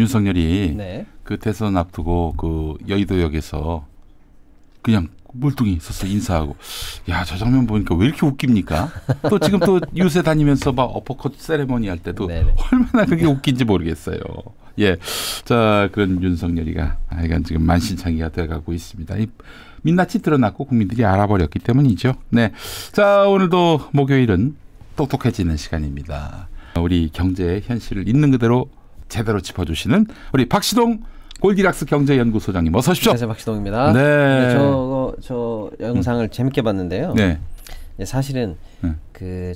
윤석열이 네. 그 대선 앞두고 그 여의도역에서 그냥 물뚱이 서서 인사하고 야, 저 장면 보니까 왜 이렇게 웃깁니까? 또 지금 또 유세 다니면서 막 어퍼컷 세레머니 할 때도 네네. 얼마나 그게 웃긴지 모르겠어요. 예, 자 그런 윤석열이가 이건 지금 만신창이가 돼가고 있습니다. 이 민낯이 드러났고 국민들이 알아버렸기 때문이죠. 네, 자 오늘도 목요일은 똑똑해지는 시간입니다. 우리 경제의 현실을 있는 그대로 제대로 짚어주시는 우리 박시동 골디락스 경제연구소장님 어서 오십시오. 안녕하세요, 박시동입니다. 네. 저 영상을 재밌게 봤는데요. 네. 사실은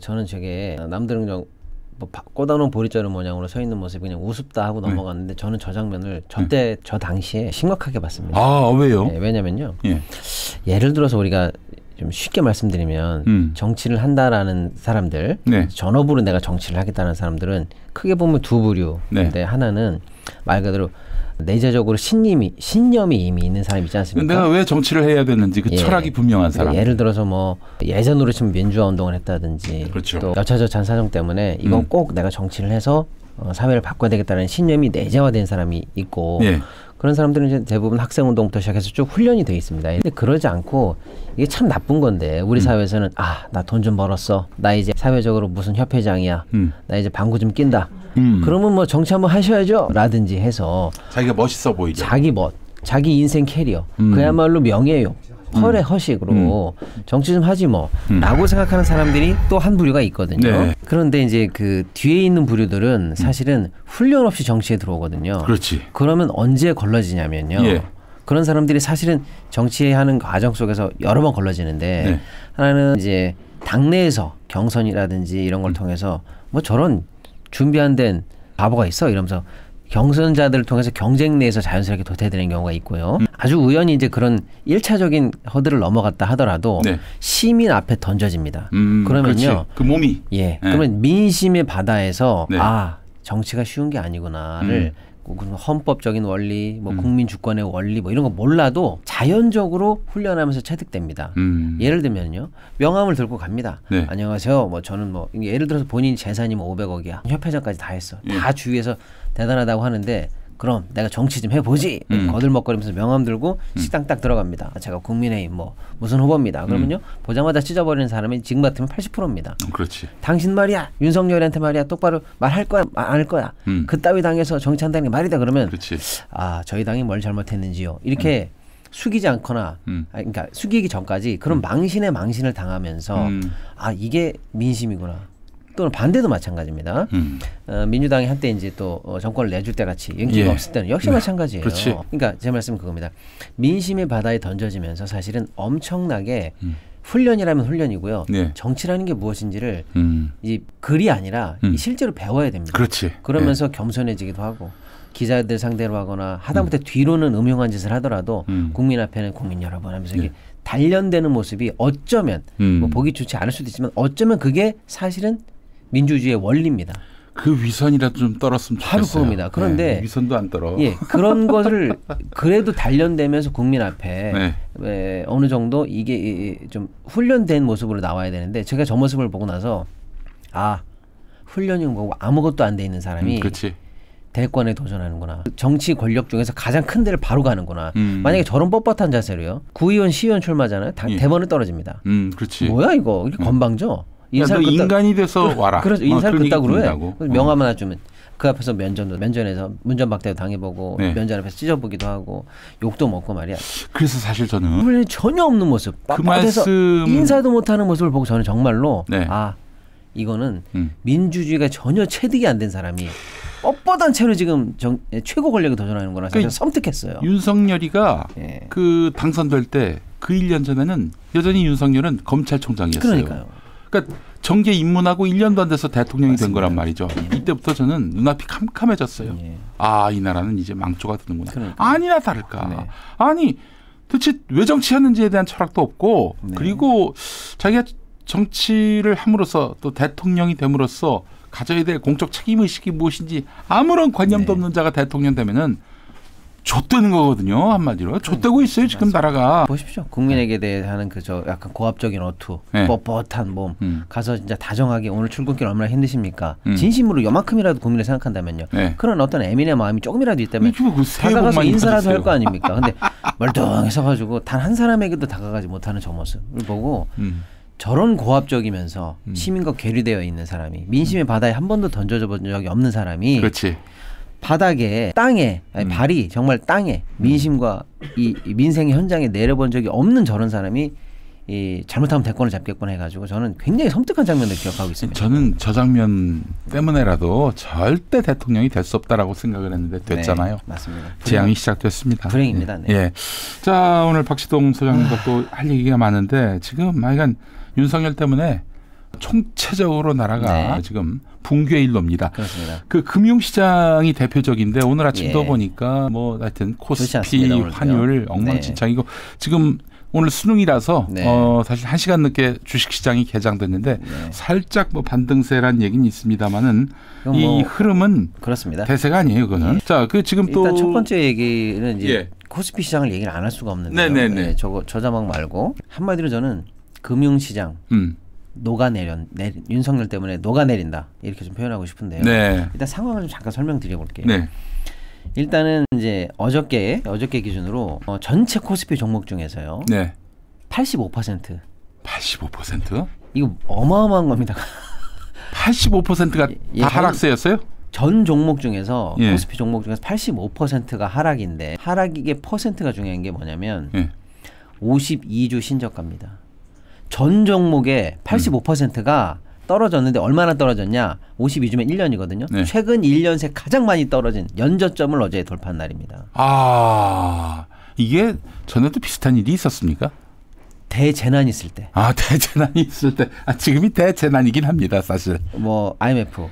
저는 저게 남들은 좀 뭐 꽂아놓은 보리자루 모양으로 서 있는 모습이 그냥 우습다 하고 넘어갔는데 저는 저 장면을 저 당시에 심각하게 봤습니다. 아 왜요? 네, 왜냐면요. 예. 예를 들어서 우리가 좀 쉽게 말씀드리면 정치를 한다라는 사람들, 네. 전업으로 내가 정치를 하겠다는 사람들은 크게 보면 두 부류인데 네. 하나는 말 그대로 내재적으로 신념이 이미 있는 사람이 있지 않습니까? 내가 왜 정치를 해야 되는지 그 철학이 분명한 사람. 예를 들어서 뭐 예전으로 치면 민주화 운동을 했다든지 그렇죠. 또 여차저 잔사정 때문에 이건 꼭 내가 정치를 해서 사회를 바꿔야 되겠다는 신념이 내재화된 사람이 있고 예. 그런 사람들은 이제 대부분 학생운동부터 시작해서 쭉 훈련이 돼 있습니다. 근데 그러지 않고 이게 참 나쁜 건데 우리 사회에서는 나 돈 좀 벌었어. 나 이제 사회적으로 무슨 협회장이야. 나 이제 방구 좀 낀다. 그러면 뭐 정치 한번 하셔야죠. 라든지 해서 자기가 멋있어 보이죠. 자기 인생 캐리어. 그야말로 명예욕. 헐의 허식으로 정치 좀 하지 뭐 라고 생각하는 사람들이 또 한 부류가 있거든요. 네. 그런데 이제 그 뒤에 있는 부류들은 사실은 훈련 없이 정치에 들어오거든요. 그렇지. 그러면 언제 걸러지냐면요. 예. 그런 사람들이 사실은 정치하는 과정 속에서 여러 번 걸러지는데 네. 하나는 이제 당내에서 경선이라든지 이런 걸 통해서 뭐 저런 준비 안 된 바보가 있어 이러면서 경선자들을 통해서 경쟁 내에서 자연스럽게 도태되는 경우가 있고요. 아주 우연히 이제 그런 1차적인 허들을 넘어갔다 하더라도 네. 시민 앞에 던져집니다. 그러면요. 그렇지. 그 몸이. 예. 그러면 민심의 바다에서 네. 정치가 쉬운 게 아니구나를 헌법적인 원리, 뭐 국민 주권의 원리 뭐 이런 거 몰라도 자연적으로 훈련하면서 체득됩니다. 예를 들면요. 명함을 들고 갑니다. 네. 안녕하세요. 뭐 저는 뭐 예를 들어서 본인 재산이 뭐 500억이야. 협회장까지 다 했어. 다 주위에서 대단하다고 하는데 그럼 내가 정치 좀 해보지. 거들먹거리면서 명함 들고 식당 딱 들어갑니다. 제가 국민의힘 뭐 무슨 후보입니다. 그러면요. 보자마자 찢어버리는 사람이 지금 같으면 80%입니다. 그렇지. 당신 말이야. 윤석열한테 말이야. 똑바로 말할 거야. 안 할 거야. 그따위 당에서 정치한다는 게 말이다. 그러면 그렇지. 저희 당이 뭘 잘못했는지요. 이렇게 숙이지 않거나 그러니까 숙이기 전까지 그런 망신에 망신을 당하면서 이게 민심이구나. 또는 반대도 마찬가지입니다. 민주당이 한때 이제 또 정권을 내줄 때 같이 인기가 없을 때는 역시 마찬가지예요. 그렇지. 그러니까 제 말씀은 그겁니다. 민심의 바다에 던져지면서 사실은 엄청나게 훈련이라면 훈련이고요. 네. 정치라는 게 무엇인지를 이 글이 아니라 실제로 배워야 됩니다. 그렇지. 그러면서 겸손해지기도 하고 기자들 상대로 하거나 하다못해 뒤로는 음흉한 짓을 하더라도 국민 앞에는 국민 여러분 하면서 이게 단련되는 모습이 어쩌면 뭐 보기 좋지 않을 수도 있지만 어쩌면 그게 사실은 민주주의의 원리입니다. 그 위선이라도 좀 떨었으면 좋겠어요. 바로 그겁니다. 그런데 위선도 안 떨어. 예, 그런 것을 그래도 단련되면서 국민 앞에 어느 정도 이게 좀 훈련된 모습으로 나와야 되는데 제가 저 모습을 보고 나서 훈련이 뭐고 아무것도 안 돼 있는 사람이 그렇지. 대권에 도전하는구나. 정치 권력 중에서 가장 큰 데를 바로 가는구나. 만약에 저런 뻣뻣한 자세로요. 구의원, 시의원 출마잖아요. 대번에 떨어집니다. 그렇지. 뭐야 이거? 이렇게 건방져. 너 인간이 돼서 와라. 그렇죠. 인사를 그따구로 해. 고 명함 하나 주면 그 앞에서 면전에서 문전박대도 당해보고 면전 앞에서 찢어보기도 하고 욕도 먹고 말이야. 그래서 사실 저는 훈련이 전혀 없는 모습. 그 말씀 인사도 못하는 모습을 보고 저는 정말로 이거는 민주주의가 전혀 체득이 안 된 사람이 뻣뻣한 채로 지금 최고 권력에 도전하는 거라 사실 섬뜩했어요. 윤석열이가 그 당선될 때 그 1년 전에는 여전히 윤석열은 검찰총장이었어요. 그러니까 정계 입문하고 1년도 안 돼서 대통령이 맞습니다. 된 거란 말이죠. 이때부터 저는 눈앞이 캄캄해졌어요. 이 나라는 이제 망조가 드는구나. 아니나 다를까. 아니 도대체 왜 정치하는지에 대한 철학도 없고 그리고 자기가 정치를 함으로써 또 대통령이 됨으로써 가져야 될 공적 책임의식이 무엇인지 아무런 관념도 없는 자가 대통령 되면은 좆되는 거거든요. 한마디로 좆되고 있어요 지금 나라가. 보십시오. 국민에게 대해 하는 그저 약간 고압적인 어투, 뻣뻣한 몸 가서 진짜 다정하게 오늘 출근길 얼마나 힘드십니까? 진심으로 요만큼이라도 국민을 생각한다면요. 그런 어떤 애민의 마음이 조금이라도 있다면 다가가서 인사라도 할 거 아닙니까? 근데 멀뚱히 서가지고 단 한 사람에게도 다가가지 못하는 저 모습을 보고 저런 고압적이면서 시민과 괴리되어 있는 사람이 민심의 바다에 한 번도 던져져 본 적이 없는 사람이 그렇지. 바닥에 땅에 아니, 발이 정말 땅에 민심과 이 민생의 현장에 내려본 적이 없는 저런 사람이 이 잘못하면 대권을 잡겠구나 해가지고 저는 굉장히 섬뜩한 장면을 기억하고 있습니다. 저는 저 장면 때문에라도 절대 대통령이 될 수 없다라고 생각을 했는데 됐잖아요. 네, 맞습니다. 재앙이 시작됐습니다. 불행입니다. 네. 예. 자 오늘 박시동 소장님과 또 할 얘기가 많은데 지금 하여간 윤석열 때문에 총체적으로 나라가 지금 붕괴의 일로입니다. 그렇습니다. 그 금융시장이 대표적인데 오늘 아침도 보니까 뭐 하여튼 코스피 환율 엉망진창이고 지금 오늘 수능이라서 사실 1시간 늦게 주식시장이 개장됐는데 살짝 뭐 반등세란 얘기는 있습니다만은 이 흐름은 그렇습니다. 대세가 아니에요, 그거는. 자, 그 지금 또 일단 첫 번째 얘기는 이제 코스피 시장을 얘기를 안 할 수가 없는데요. 네네네. 저 자막 말고 한마디로 저는 금융시장 윤석열 때문에 녹아내린다 이렇게 좀 표현하고 싶은데요. 일단 상황을 좀 잠깐 설명드려볼게요. 일단은 이제 어저께 기준으로 전체 코스피 종목 중에서요. 85%. 85%? 이거 어마어마한 겁니다. 85%가 다 하락세였어요? 전 종목 중에서 코스피 종목 중에서 85%가 하락인데 하락이게 퍼센트가 중요한 게 뭐냐면 52주 신저가입니다. 전 종목의 85%가 떨어졌는데 얼마나 떨어졌냐? 52주면 1년이거든요. 최근 1년 새 가장 많이 떨어진 연저점을 어제 돌파한 날입니다. 아, 이게 전에도 비슷한 일이 있었습니까? 대재난이 있을 때. 아, 대재난이 있을 때. 아, 지금이 대재난이긴 합니다, 사실. 뭐 IMF.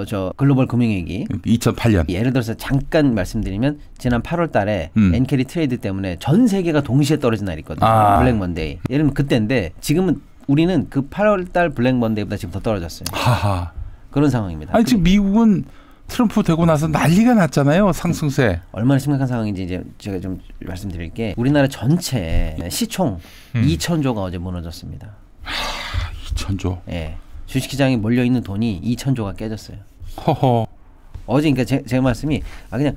저 글로벌 금융위기 2008년 예를 들어서 잠깐 말씀드리면 지난 8월 달에 엔캐리 트레이드 때문에 전 세계가 동시에 떨어진 날이 있거든요. 블랙 먼데이. 예를 들면 그때인데 지금은 우리는 그 8월 달 블랙 먼데이보다 지금 더 떨어졌어요. 하하. 그런 상황입니다. 아니 지금 미국은 트럼프 되고 나서 난리가 났잖아요. 상승세. 얼마나 심각한 상황인지 이제 제가 좀 말씀드릴 게 우리나라 전체 시총 2,000조가 어제 무너졌습니다. 2,000조. 예. 주식시장에 몰려있는 돈이 2,000조가 깨졌어요. 허허. 어제 그러니까 제 말씀이 그냥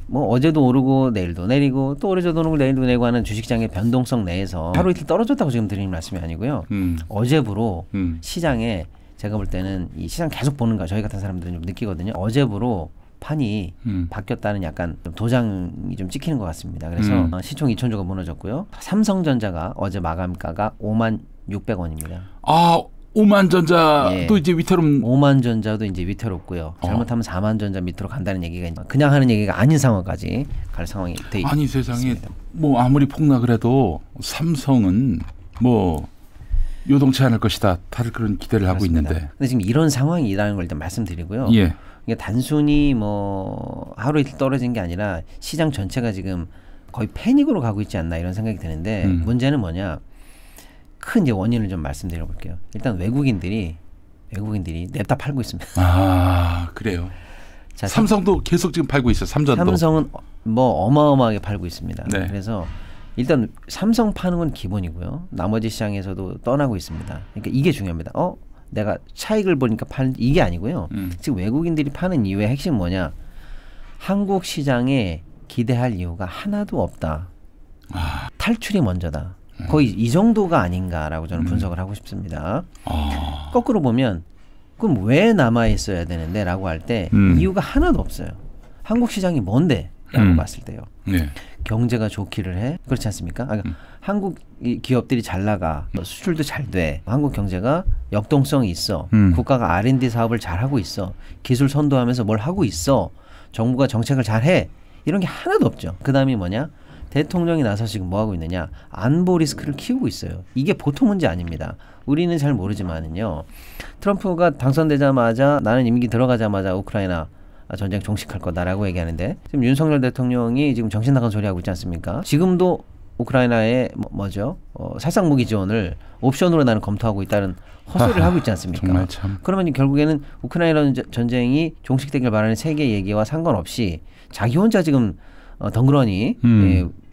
뭐 어제도 오르고 내일도 내리고 또 어제도 오르고 내일도 내리고 하는 주식시장의 변동성 내에서 하루 이틀 떨어졌다고 지금 드리는 말씀이 아니고요. 어제부로 시장에 제가 볼 때는 이 시장 계속 보는 거 저희 같은 사람들은 좀 느끼거든요. 어제부로 판이 바뀌었다는 약간 좀 도장이 좀 찍히는 것 같습니다. 그래서 시총 2,000조가 무너졌고요. 삼성전자가 어제 마감가가 56,600원입니다. 아, 5만전자도 이제 위태로운. 5만전자도 이제 위태롭고요. 잘못하면 4만전자 밑으로 간다는 얘기가 그냥 하는 얘기가 아닌 상황까지 갈 상황이 돼 있습니다. 아니 세상에 뭐 아무리 폭락을 해도 삼성은 뭐 요동치 않을 것이다. 다들 그런 기대를 그렇습니다. 하고 있는데. 근데 지금 이런 상황이라는 걸 일단 말씀드리고요. 이게 단순히 뭐 하루 이틀 떨어진 게 아니라 시장 전체가 지금 거의 패닉으로 가고 있지 않나 이런 생각이 드는데 문제는 뭐냐? 큰 이제 원인을 좀 말씀드려 볼게요. 일단 외국인들이 냅다 팔고 있습니다. 아, 그래요. 자, 삼성도 계속 지금 팔고 있어요. 삼성은 뭐 어마어마하게 팔고 있습니다. 그래서 일단 삼성 파는 건 기본이고요. 나머지 시장에서도 떠나고 있습니다. 그러니까 이게 중요합니다. 내가 차익을 보니까 파는 이게 아니고요. 지금 외국인들이 파는 이유의 핵심 뭐냐? 한국 시장에 기대할 이유가 하나도 없다. 탈출이 먼저다. 거의 이 정도가 아닌가라고 저는 분석을 하고 싶습니다. 거꾸로 보면 그럼 왜 남아 있어야 되는데 라고 할 때 이유가 하나도 없어요. 한국 시장이 뭔데? 라고 봤을 때요. 경제가 좋기를 해. 그렇지 않습니까? 한국 기업들이 잘 나가. 수출도 잘 돼. 한국 경제가 역동성이 있어. 국가가 R&D 사업을 잘 하고 있어. 기술 선도하면서 뭘 하고 있어. 정부가 정책을 잘 해. 이런 게 하나도 없죠. 그 다음이 뭐냐? 대통령이 나서 지금 뭐 하고 있느냐? 안보 리스크를 키우고 있어요. 이게 보통 문제 아닙니다. 우리는 잘 모르지만은요. 트럼프가 당선되자마자 나는 임기 들어가자마자 우크라이나 전쟁 종식할 거다라고 얘기하는데 지금 윤석열 대통령이 지금 정신 나간 소리 하고 있지 않습니까? 지금도 우크라이나의 살상 무기 지원을 옵션으로 나는 검토하고 있다는 헛소리를 하고 있지 않습니까? 정말 참. 그러면 결국에는 우크라이나 전쟁이 종식되길 바라는 세계 얘기와 상관없이 자기 혼자 지금 덩그러니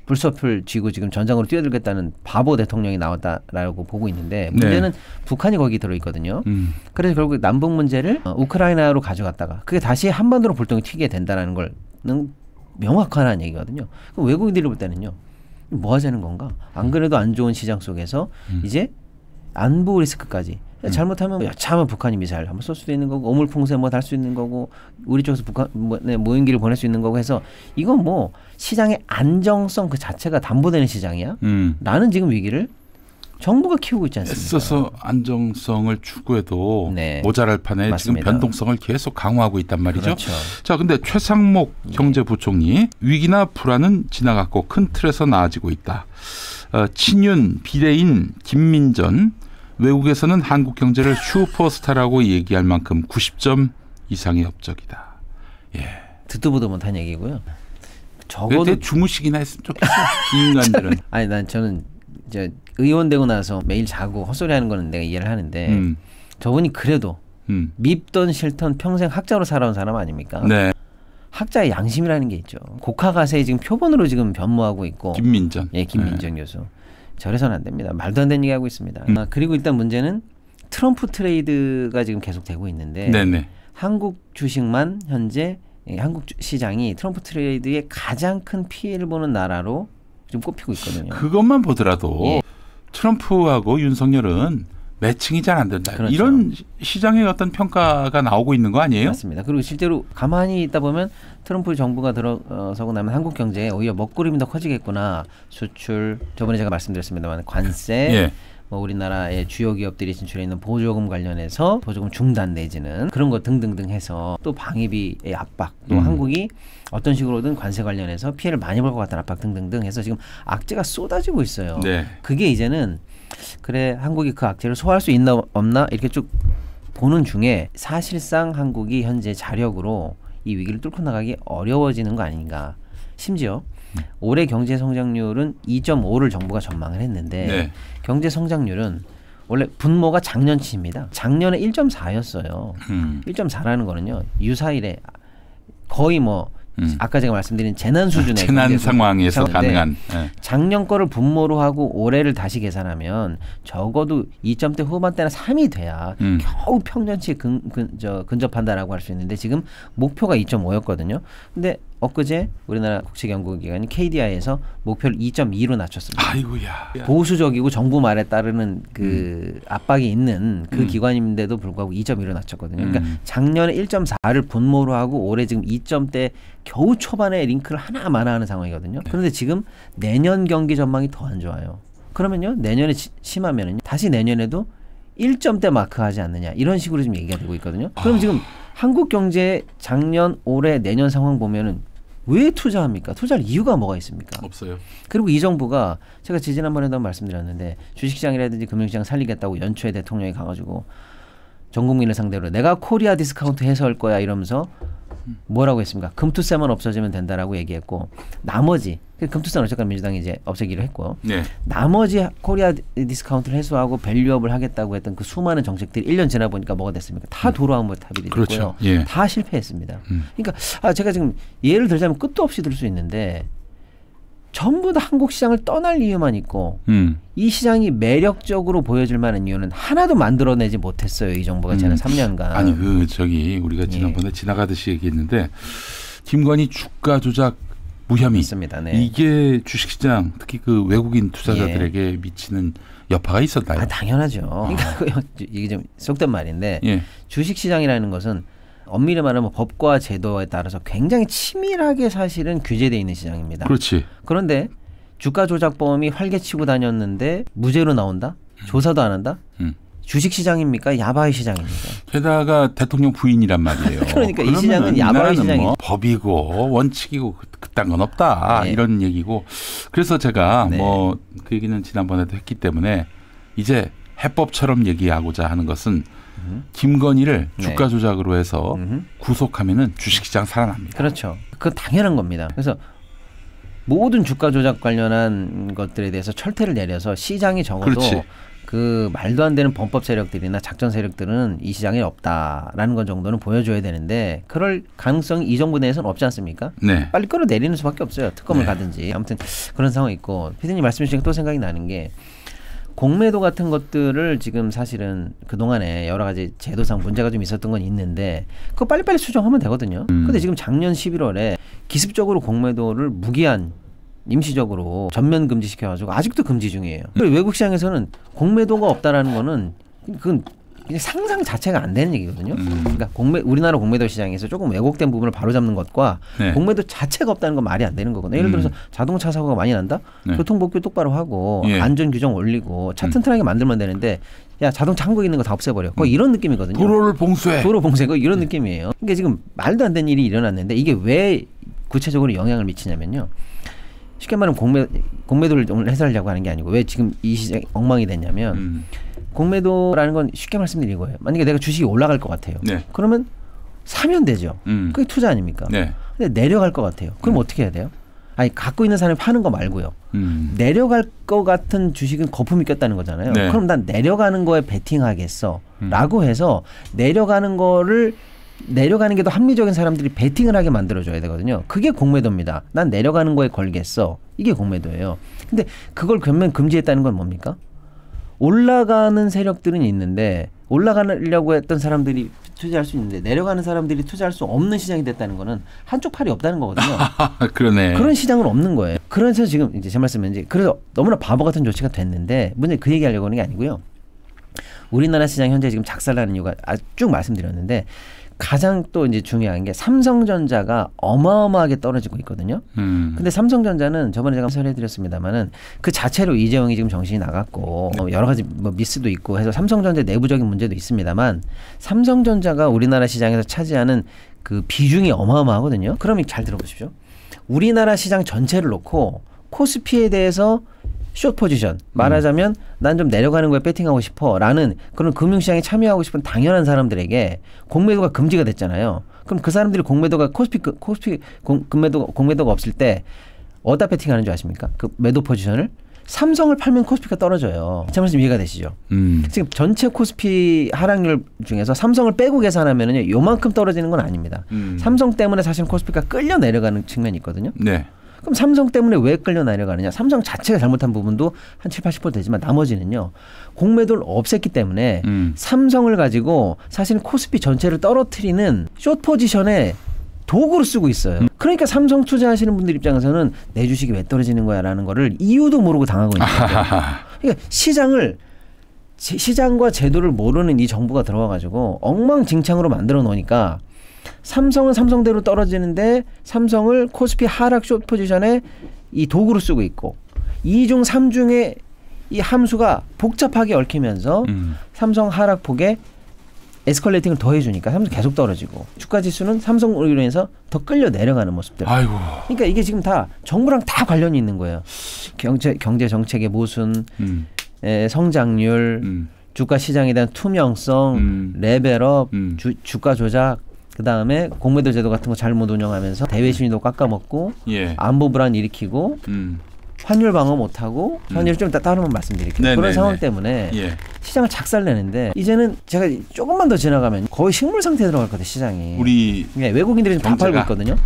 불꽃을 쥐고 지금 전장으로 뛰어들겠다는 바보 대통령이 나왔다라고 보고 있는데 문제는 네. 북한이 거기 들어있거든요. 그래서 결국 남북 문제를 우크라이나로 가져갔다가 그게 다시 한반도로 불똥이 튀게 된다는 걸는 명확한 얘기거든요. 그럼 외국인들이 볼 때는요. 뭐 하자는 건가? 안 그래도 안 좋은 시장 속에서 이제 안보 리스크까지 잘못하면 여차하면 북한이 미사일 한번 쏠 수도 있는 거고 오물풍세 뭐 달 수 있는 거고 우리 쪽에서 북한 무인기를 보낼 수 있는 거고 해서 이건 뭐 시장의 안정성 그 자체가 담보되는 시장이야? 라는 지금 위기를 정부가 키우고 있지 않습니까? 애써서 안정성을 추구해도 네. 모자랄 판에 맞습니다. 지금 변동성을 계속 강화하고 있단 말이죠. 그렇죠. 자, 근데 최상목 경제부총리 위기나 불안은 지나갔고 큰 틀에서 나아지고 있다. 친윤 비대인 김민전 외국에서는 한국 경제를 슈퍼스타라고 얘기할 만큼 90점 이상의 업적이다. 예. 듣도 보도 못한 얘기고요. 적어도 주무시기나 했으면 좋겠어. 이 인간들은. 아니 저는 이제 의원 되고 나서 매일 자고 헛소리하는 거는 내가 이해를 하는데 저분이 그래도 밉던 싫던 평생 학자로 살아온 사람 아닙니까? 네. 학자의 양심이라는 게 있죠. 국가가세에 지금 표본으로 지금 변모하고 있고. 김민전. 예, 김민전 교수. 저래서는 안 됩니다. 말도 안 되는 얘기하고 있습니다. 그리고 일단 문제는 트럼프 트레이드가 지금 계속 되고 있는데 네네. 한국 주식만 현재 한국 시장이 트럼프 트레이드의 가장 큰 피해를 보는 나라로 지금 꼽히고 있거든요. 그것만 보더라도 예. 트럼프하고 윤석열은 매칭이 잘 안 된다. 그렇죠. 이런 시장의 어떤 평가가 나오고 있는 거 아니에요? 맞습니다. 그리고 실제로 가만히 있다 보면 트럼프 정부가 들어서고 나면 한국 경제에 오히려 먹구름이 더 커지겠구나. 수출, 저번에 제가 말씀드렸습니다만 관세, 예. 뭐 우리나라의 주요 기업들이 진출해 있는 보조금 관련해서 보조금 중단 내지는 그런 거 등등등 해서 또 방위비의 압박, 또 한국이 어떤 식으로든 관세 관련해서 피해를 많이 볼 것 같다는 압박 등등등 해서 지금 악재가 쏟아지고 있어요. 네. 그게 이제는 그래 한국이 그 악재를 소화할 수 있나 없나 이렇게 쭉 보는 중에 사실상 한국이 현재 자력으로 이 위기를 뚫고 나가기 어려워지는 거 아닌가. 심지어 올해 경제 성장률은 2.5를 정부가 전망을 했는데 네. 경제 성장률은 원래 분모가 작년치입니다. 작년에 1.4였어요. 1.4라는 거는요. 유사일에 거의 뭐 아까 제가 말씀드린 재난 수준의 재난 상황에서 가능한 작년 거를 분모로 하고 올해를 다시 계산하면 적어도 2점대 후반대나 3이 돼야 겨우 평년치에 근접한다라고 할 수 있는데 지금 목표가 2.5였거든요. 근데 엊그제 우리나라 국책연구기관인 KDI에서 목표를 2.2로 낮췄습니다. 아이고야. 보수적이고 정부 말에 따르는 그 압박이 있는 그 기관인데도 불구하고 2.2로 낮췄거든요. 그러니까 작년에 1.4를 분모로 하고 올해 지금 2점대 겨우 초반에 링크를 하나마나 하는 상황이거든요. 그런데 지금 내년 경기 전망이 더 안 좋아요. 그러면요. 내년에 심하면은 다시 내년에도 1점대 마크하지 않느냐. 이런 식으로 지금 얘기가 되고 있거든요. 그럼 지금 한국 경제 작년, 올해, 내년 상황 보면은 왜 투자합니까? 투자할 이유가 뭐가 있습니까? 없어요. 그리고 이 정부가 제가 지난번에도 말씀드렸는데 주식시장이라든지 금융시장 살리겠다고 연초에 대통령이 가가지고 전 국민을 상대로 내가 코리아 디스카운트 해소할 거야 이러면서 뭐라고 했습니까? 금투세만 없어지면 된다라고 얘기했고 나머지 금투세는 어쨌든 민주당이 이제 없애기로 했고요. 네. 나머지 코리아 디스카운트를 해소하고 밸류업을 하겠다고 했던 그 수많은 정책들이 1년 지나 보니까 뭐가 됐습니까? 다 도로항목 탑이 됐고요. 그렇죠. 예. 다 실패했습니다. 그러니까 제가 지금 예를 들자면 끝도 없이 들 수 있는데 전부 다 한국 시장을 떠날 이유만 있고 이 시장이 매력적으로 보여질 만한 이유는 하나도 만들어내지 못했어요. 이 정부가 지난 3년간. 아니 우리가 지난번에 지나가듯이 얘기했는데 김건희 주가 조작 무혐의 있습니다. 네. 이게 주식시장 특히 그 외국인 투자자들에게 미치는 여파가 있었나요? 당연하죠. 그러니까 이게 좀 속된 말인데 예. 주식시장이라는 것은 엄밀히 말하면 법과 제도에 따라서 굉장히 치밀하게 사실은 규제되어 있는 시장입니다. 그렇지. 그런데 주가 조작범이 활개치고 다녔는데 무죄로 나온다? 조사도 안 한다? 주식시장입니까? 야바이 시장입니까? 게다가 대통령 부인이란 말이에요. 그러니까 이 시장은 야바이 시장이죠. 뭐 법이고 원칙이고 그딴 건 없다. 네. 이런 얘기고. 그래서 제가 네. 뭐 그 얘기는 지난번에도 했기 때문에 이제 해법처럼 얘기하고자 하는 것은 김건희를 주가 조작으로 해서 구속하면은 주식시장 살아납니다. 그렇죠. 그건 당연한 겁니다. 그래서 모든 주가 조작 관련한 것들에 대해서 철퇴를 내려서 시장이 적어도 그렇지. 그 말도 안 되는 범법 세력들이나 작전 세력들은 이 시장에 없다라는 것 정도는 보여줘야 되는데 그럴 가능성이 이 정부 내에서는 없지 않습니까? 네. 빨리 끌어내리는 수밖에 없어요. 특검을 네. 가든지. 아무튼 그런 상황이 있고 피디님 말씀 주시니까 또 생각이 나는 게 공매도 같은 것들을 지금 사실은 그동안에 여러 가지 제도상 문제가 좀 있었던 건 있는데 그거 빨리빨리 수정하면 되거든요. 근데 지금 작년 11월에 기습적으로 공매도를 무기한 임시적으로 전면 금지시켜가지고 아직도 금지 중이에요. 그리고 외국 시장에서는 공매도가 없다라는 거는 그건 그냥 상상 자체가 안 되는 얘기거든요. 그러니까 우리나라 공매도 시장에서 조금 왜곡된 부분을 바로잡는 것과 네. 공매도 자체가 없다는 건 말이 안 되는 거거든요. 예를 들어서 자동차 사고가 많이 난다? 네. 교통법규 똑바로 하고 예. 안전 규정 올리고 차 튼튼하게 만들면 되는데 야 자동차 한국에 있는 거 다 없애버려. 거의 이런 느낌이거든요. 도로를 봉쇄. 도로 봉쇄고 이런 느낌이에요. 그러니까 지금 말도 안 되는 일이 일어났는데 이게 왜 구체적으로 영향을 미치냐면요. 쉽게 말하면 공매도를 오늘 해설하려고 하는 게 아니고 왜 지금 이 시장이 엉망이 됐냐면 공매도라는 건 쉽게 말씀드린 거예요. 만약에 내가 주식이 올라갈 것 같아요. 네. 그러면 사면 되죠. 그게 투자 아닙니까? 네. 근데 내려갈 것 같아요. 그럼 어떻게 해야 돼요? 아니 갖고 있는 사람이 파는 거 말고요. 내려갈 것 같은 주식은 거품이 꼈다는 거잖아요. 네. 그럼 난 내려가는 거에 베팅하겠어 라고 해서 내려가는 게 더 합리적인 사람들이 베팅을 하게 만들어줘야 되거든요. 그게 공매도입니다. 난 내려가는 거에 걸겠어. 이게 공매도예요. 근데 그걸全面 금지했다는 건 뭡니까? 올라가는 세력들은 있는데 올라가려고 했던 사람들이 투자할 수 있는데 내려가는 사람들이 투자할 수 없는 시장이 됐다는 거는 한쪽 팔이 없다는 거거든요. 그러네. 그런 시장은 없는 거예요. 그래서 지금 이제 제 말씀은 이제 그래서 너무나 바보 같은 조치가 됐는데 문제 그 얘기하려고 하는 게 아니고요. 우리나라 시장 현재 지금 작살나는 이유가 쭉 말씀드렸는데 가장 또 이제 중요한 게 삼성전자가 어마어마하게 떨어지고 있거든요. 근데 삼성전자는 저번에 제가 설명해드렸습니다만은 그 자체로 이재용이 지금 정신이 나갔고 여러 가지 뭐 미스도 있고 해서 삼성전자 내부적인 문제도 있습니다만 삼성전자가 우리나라 시장에서 차지하는 그 비중이 어마어마하거든요. 그럼 잘 들어보십시오. 우리나라 시장 전체를 놓고 코스피에 대해서 숏 포지션 말하자면 난 좀 내려가는 거에 배팅하고 싶어라는 그런 금융시장에 참여하고 싶은 당연한 사람들에게 공매도가 금지가 됐잖아요. 그럼 그 사람들이 공매도가 공매도가 없을 때 어디다 배팅하는 줄 아십니까? 그 매도 포지션을 삼성을 팔면 코스피가 떨어져요. 제 말씀 이해가 되시죠? 지금 전체 코스피 하락률 중에서 삼성을 빼고 계산하면은 요만큼 떨어지는 건 아닙니다. 삼성 때문에 사실 코스피가 끌려 내려가는 측면이 있거든요. 네. 그럼 삼성 때문에 왜 끌려 내려가느냐? 삼성 자체가 잘못한 부분도 한 7, 80% 되지만 나머지는요. 공매도를 없앴기 때문에 삼성을 가지고 사실 코스피 전체를 떨어뜨리는 숏 포지션에 도구로 쓰고 있어요. 그러니까 삼성 투자하시는 분들 입장에서는 내 주식이 왜 떨어지는 거야 라는 거를 이유도 모르고 당하고 있는 거죠. 그러니까 시장과 제도를 모르는 이 정부가 들어와가지고 엉망진창으로 만들어 놓으니까 삼성은 삼성대로 떨어지는데 삼성을 코스피 하락 숏 포지션에 이 도구로 쓰고 있고 2중 3중에 이 함수가 복잡하게 얽히면서 삼성 하락폭에 에스컬레이팅을 더 해주니까 삼성 계속 떨어지고 주가 지수는 삼성으로 인해서 더 끌려 내려가는 모습들. 아이고. 그러니까 이게 지금 다 정부랑 다 관련이 있는 거예요. 경제 정책의 모순, 성장률, 주가 시장에 대한 투명성, 레벨업, 주가 조작. 그다음에 공매도 제도 같은 거 잘못 운영하면서 대외 신유도 깎아먹고 예. 안보 불안 일으키고 환율 방어 못하고 환율 좀 따로만 말씀드릴게요. 그런 상황 때문에 시장을 작살내는데 이제는 제가 조금만 더 지나가면 거의 식물 상태에 들어갈 것 같아요. 시장이. 우리 외국인들이 다 팔고 있거든요.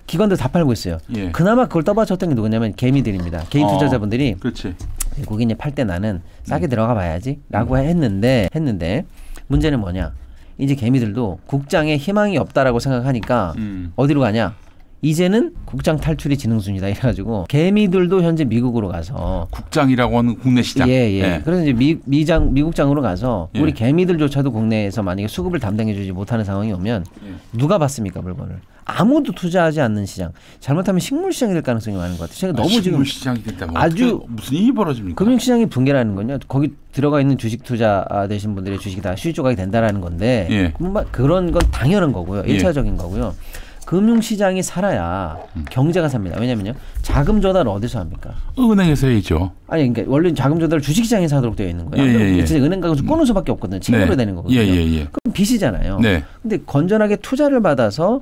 기관들 다 팔고 있어요. 예. 그나마 그걸 떠받쳤던 게 누구냐면 개미들입니다. 개인 투자자분들이 그렇지. 외국인이 팔 때 나는 싸게 들어가 봐야지 라고 했는데 문제는 뭐냐. 이제 개미들도 국장에 희망이 없다라고 생각하니까 어디로 가냐? 이제는 국장 탈출이 지능순이다 이래가지고 개미들도 현재 미국으로 가서 국장이라고 하는 국내 시장. 예. 그래서 이제 미국장으로 가서 우리 개미들조차도 국내에서 만약에 수급을 담당해주지 못하는 상황이 오면 누가 받습니까 물건을? 아무도 투자하지 않는 시장. 잘못하면 식물 시장이 될 가능성이 많은 것 같아요. 제가 너무 식물 지금 시장이 됐다면 아주 무슨 일이 벌어집니까? 금융시장이 붕괴라는 건요. 거기 들어가 있는 주식 투자 되신 분들의 주식이 다 수익 조각이 된다라는 건데 그런 건 당연한 거고요. 1차적인 거고요. 금융시장이 살아야 경제가 삽니다. 왜냐면요. 자금 조달을 어디서 합니까? 은행에서 해야죠. 아니 그러니까 원래 자금 조달을 주식시장에서 하도록 되어 있는 거예요. 진짜 은행 가서 끊을 수밖에 없거든요. 책임으로 되는 거거든요. 그럼 빚이잖아요. 근데 건전하게 투자를 받아서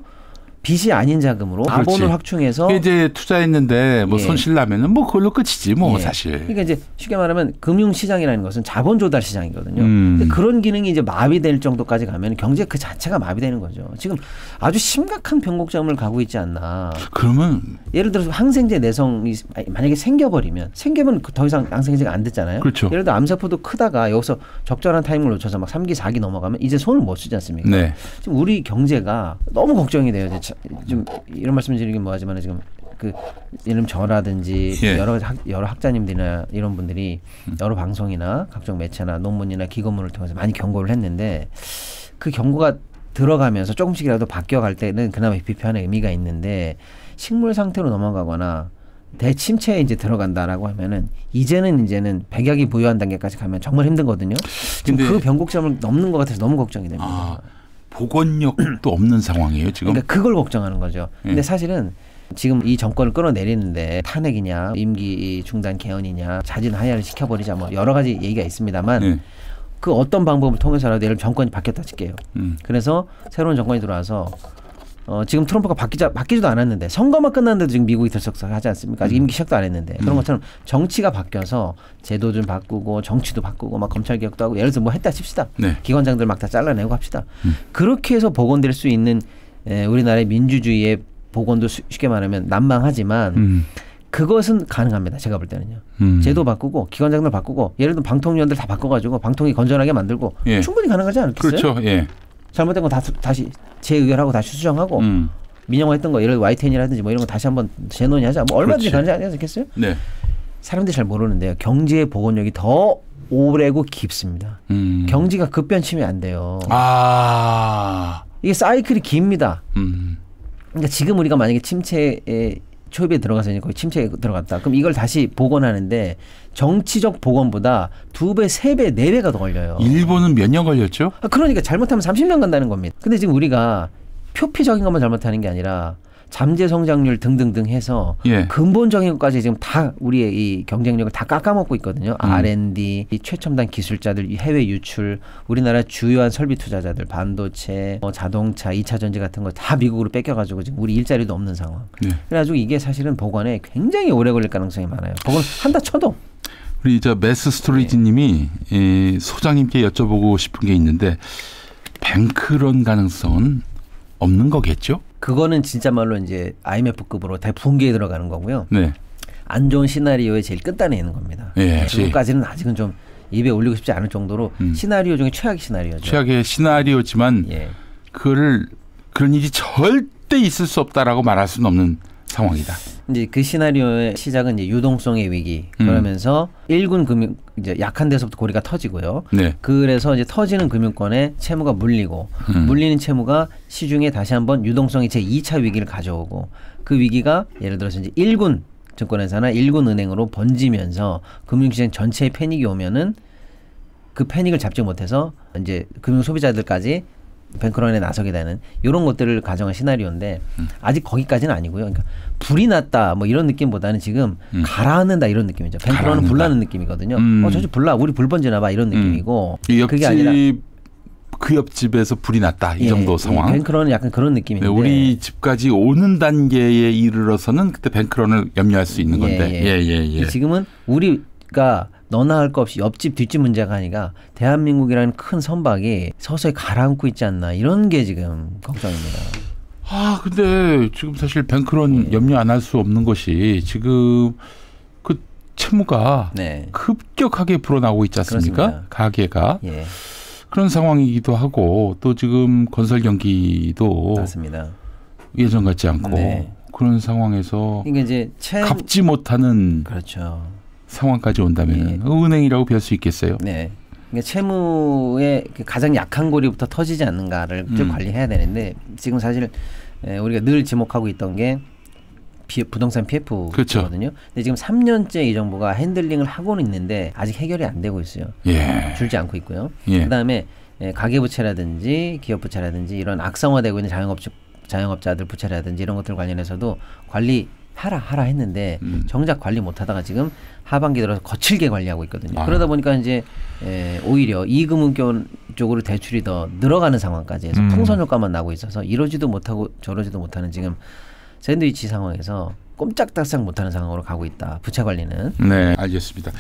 빚이 아닌 자금으로 자본을 확충해서 이제 투자했는데 뭐 예. 손실 나면은 뭐 그걸로 끝이지 뭐 예. 사실. 그러니까 이제 쉽게 말하면 금융시장이라는 것은 자본 조달 시장이거든요. 근데 그런 기능이 이제 마비될 정도까지 가면 경제 그 자체가 마비되는 거죠. 지금 아주 심각한 변곡점을 가고 있지 않나. 그러면 예를 들어서 항생제 내성이 만약에 생겨버리면 더 이상 항생제가 안 됐잖아요. 그렇죠. 예를 들어 암세포도 크다가 여기서 적절한 타이밍을 놓쳐서 막 3기, 4기 넘어가면 이제 손을 못 쓰지 않습니까? 네. 지금 우리 경제가 너무 걱정이 돼요. 좀 이런 말씀 드리긴 뭐하지만 지금 그 예를 들면 저라든지 예. 여러 학자님들이나 이런 분들이 여러 방송이나 각종 매체나 논문이나 기고문을 통해서 많이 경고를 했는데 그 경고가 들어가면서 조금씩이라도 바뀌어갈 때는 그나마 비판의 의미가 있는데 식물 상태로 넘어가거나 대침체에 이제 들어간다라고 하면은 이제는 백약이 부유한 단계까지 가면 정말 힘들거든요. 지금 그 변곡점을 넘는 것 같아서 너무 걱정이 됩니다. 아, 복원력도 없는 상황이에요 지금. 그러니까 그걸 걱정하는 거죠. 근데 사실은 지금 이 정권을 끌어내리는데 탄핵이냐, 임기 중단 개헌이냐, 자진 하야를 시켜버리자 뭐 여러 가지 얘기가 있습니다만 그 어떤 방법을 통해서라도 예를 들면 정권이 바뀌었다 칠게요. 그래서 새로운 정권이 들어와서 지금 트럼프가 바뀌지도 않았는데 선거만 끝났는데도 지금 미국이 들썩하지 않습니까? 아직 임기 시작도 안 했는데 그런 것처럼 정치가 바뀌어서 제도 좀 바꾸고 정치도 바꾸고 막 검찰 개혁도 하고 예를 들어서 뭐 했다 칩시다. 기관장들 막 다 잘라내고 합시다. 그렇게 해서 복원될 수 있는 우리나라의 민주주의의 복원도 쉽게 말하면 난망하지만 그것은 가능합니다. 제가 볼 때는요. 제도 바꾸고 기관장들 바꾸고 예를 들면 방통위원들 다 바꿔가지고 방통위 건전하게 만들고 충분히 가능하지 않겠어요? 그렇죠. 예. 잘못된 거 다시 재의결하고 다시 수정하고 민영화했던 거 예를 들어 YTN이라든지 뭐 이런 거 다시 한번 재논의하자. 뭐 얼마든지 가능하지 않겠어요? 네. 사람들이 잘 모르는데요. 경제의 복원력이 더 오래고 깊습니다. 경제가 급변치면 안 돼요. 아. 이게 사이클이 깁니다. 그러니까 지금 우리가 만약에 침체에 초입에 들어가서 이제 거의 침체에 들어갔다. 그럼 이걸 다시 복원하는데 정치적 복원보다 2배, 3배, 4배가 더 걸려요. 일본은 몇 년 걸렸죠? 그러니까 잘못하면 30년 간다는 겁니다. 근데 지금 우리가 표피적인 것만 잘못하는 게 아니라 잠재 성장률 등등등 해서 근본적인 것까지 지금 다 우리의 이 경쟁력을 다 깎아먹고 있거든요. R&D, 이 최첨단 기술자들, 해외 유출, 우리나라 주요한 설비 투자자들, 반도체, 자동차, 2차 전지 같은 거 다 미국으로 뺏겨가지고 지금 우리 일자리도 없는 상황. 그래가지고 이게 사실은 복원에 굉장히 오래 걸릴 가능성이 많아요. 복원 한다 쳐도. 우리 매스 스토리지님이 소장님께 여쭤보고 싶은 게 있는데 뱅크런 가능성은 없는 거겠죠? 그거는 진짜 말로 이제 IMF급으로 대붕괴에 들어가는 거고요. 네. 안 좋은 시나리오의 제일 끝단에 있는 겁니다. 지금까지는 아직은 좀 입에 올리고 싶지 않을 정도로 시나리오 중에 최악의 시나리오죠. 최악의 시나리오지만 그런 일이 절대 있을 수 없다라고 말할 수는 없는 상황이다. 이제 그 시나리오의 시작은 이제 유동성의 위기 그러면서 1군 금융 이제 약한 데서부터 고리가 터지고요. 그래서 이제 터지는 금융권에 채무가 물리고 물리는 채무가 시중에 다시 한번 유동성이 제 2차 위기를 가져오고 그 위기가 예를 들어서 이제 1군 증권회사나 1군 은행으로 번지면서 금융시장 전체에 패닉이 오면은 그 패닉을 잡지 못해서 이제 금융 소비자들까지 뱅크런에 나서게 되는 이런 것들을 가정한 시나리오인데 아직 거기까지는 아니고요. 그러니까 불이 났다 뭐 이런 느낌보다는 지금 가라앉는다 이런 느낌이죠. 뱅크런은 불나는 느낌이거든요. 저쪽 불나 우리 불 번지나 봐 이런 느낌이고 그게 아니라 그 옆집에서 불이 났다 이 정도 상황. 뱅크런은 약간 그런 느낌인데 우리 집까지 오는 단계에 이르러서는 그때 뱅크런을 염려할 수 있는 건데. 지금은 우리가 너나 할 것 없이 옆집 뒷집 문제가 아니라 대한민국이라는 큰 선박이 서서히 가라앉고 있지 않나 이런 게 지금 걱정입니다. 근데 지금 사실 뱅크런 염려 안 할 수 없는 것이 지금 그 채무가 급격하게 불어나고 있지 않습니까? 그렇습니다. 가계가. 그런 상황이기도 하고 또 지금 건설 경기도 맞습니다. 예전 같지 않고 그런 상황에서 이게 이제 갚지 못하는 상황까지 온다면 은행이라고 별 수 있겠어요. 그러니까 채무의 가장 약한 고리부터 터지지 않는가를 좀 관리해야 되는데 지금 사실 우리가 늘 지목하고 있던 게 부동산 PF거든요. 근데 지금 3년째 이 정부가 핸들링을 하고는 있는데 아직 해결이 안 되고 있어요. 줄지 않고 있고요. 그다음에 가계부채라든지 기업부채라든지 이런 악성화되고 있는 자영업자들 부채라든지 이런 것들 관련해서도 관리 하라 했는데 정작 관리 못하다가 지금 하반기 들어서 거칠게 관리하고 있거든요. 그러다 보니까 이제 오히려 이금융권 쪽으로 대출이 더 늘어가는 상황까지 해서 풍선 효과만 나고 있어서 이러지도 못하고 저러지도 못하는 지금 샌드위치 상황에서 꼼짝달싹 못하는 상황으로 가고 있다. 부채 관리는. 네, 알겠습니다.